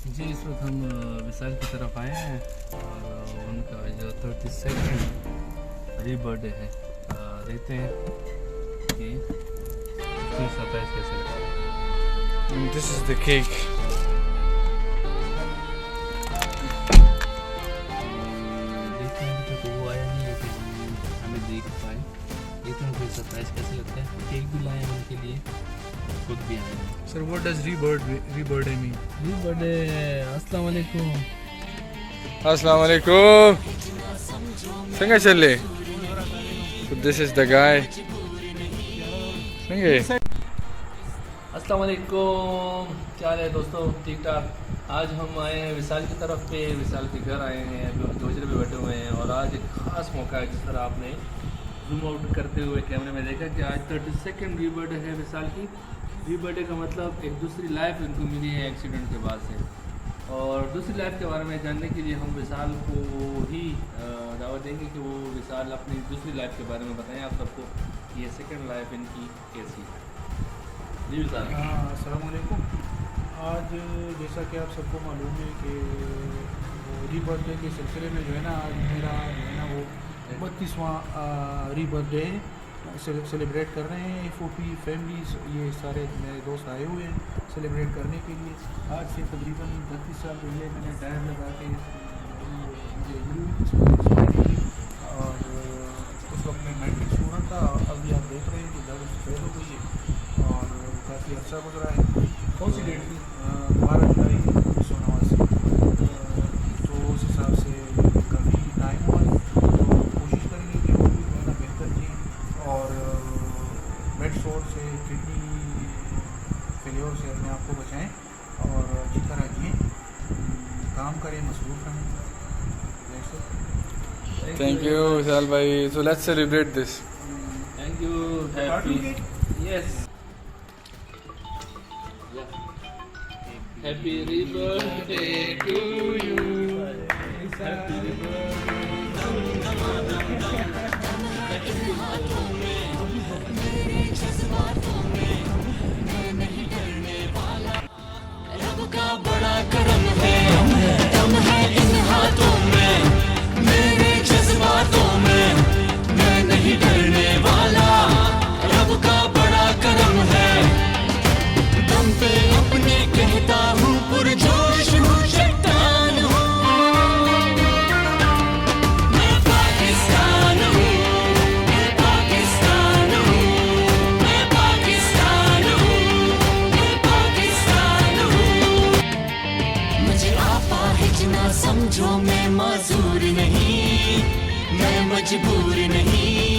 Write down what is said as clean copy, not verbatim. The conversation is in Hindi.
जी इस वक्त हम विशाल की तरफ आए हैं और उनका जो 32nd री-बर्थडे है देखते हैं कि सरप्राइज कैसे लगा। This is the cake. देखते हैं अभी तक वो आया नहीं है कि हमें देख पाए। देखते हैं कोई सरप्राइज कैसे लगता है। केक भी लाए हैं उनके लिए, खुद भी आए हैं। Sir, what does rebirthday mean? री-बर्थडे अस्सलाम वालेकुम। Assalamu alaikum. Sanga challe. So this is the guy. Sange. अस्सलाम वालेकुम, क्या हाल है दोस्तों? ठीक ठाक। आज हम आए हैं विशाल की तरफ पे, विशाल के घर आए हैं, अभी उनके हुजरे पे बैठे हुए हैं और आज एक ख़ास मौका है जिस तरह आपने जूम आउट करते हुए कैमरे में देखा कि आज 32nd री बर्थडे है विशाल की। री बर्थडे का मतलब एक दूसरी लाइफ इनको मिली है एक्सीडेंट के बाद से, और दूसरी लाइफ के बारे में जानने के लिए हम विशाल को ही दावत देंगे कि वो विशाल अपनी दूसरी लाइफ के बारे में बताएं आप सबको, ये सेकंड लाइफ इनकी कैसी है। जी विशाल। अस्सलाम वालेकुम। आज जैसा कि आप सबको मालूम है कि री बर्थडे के सिलसिले में जो है ना, आज मेरा जो है ना वो 32वां री बर्थडे सेलिब्रेट कर रहे हैं। FOP फैमिलीज, ये सारे मेरे दोस्त आए हुए हैं सेलिब्रेट करने के लिए। आज से तकरीबन 32 साल पहले मैंने टायर लगा के मुझे इंजरी हुई और उस वक्त मैं मेडिकल स्टूडेंट था। अभी आप देख रहे हैं कि दर्द फेल हो गई है और काफ़ी अर्सा गुजरा है। कौन सी डेट थी? 12 जुलाई 1989। तो उस हिसाब से काफ़ी टाइम हुआ है, तो कोशिश करेंगे कि वो भी जो है ना बेहतर जिए और बेड सोर से, किडनी फेलियर से अपने आप को बचाएं और अच्छी तरह जिए, काम करें, मसरूफ़ रहें। Thank you, Vishal bhai. So let's celebrate this. Thank you. Happy. Yes. Happy birthday to you. Happy रब का बड़ा करम है, दम है इन हाथों में, मेरे जज्बातों में, मैं नहीं डरने वाला। रब का बड़ा करम है, दम पे अपने कहता हूँ, पुरजोश हूँ, शैतान हूँ। मैं पाकिस्तान हूँ, मैं पाकिस्तान हूँ, मैं पाकिस्तान हूँ, मैं पाकिस्तान हूँ। मुझे आपा हिजना समझो, मैं माजूर नहीं, मैं मजबूर नहीं।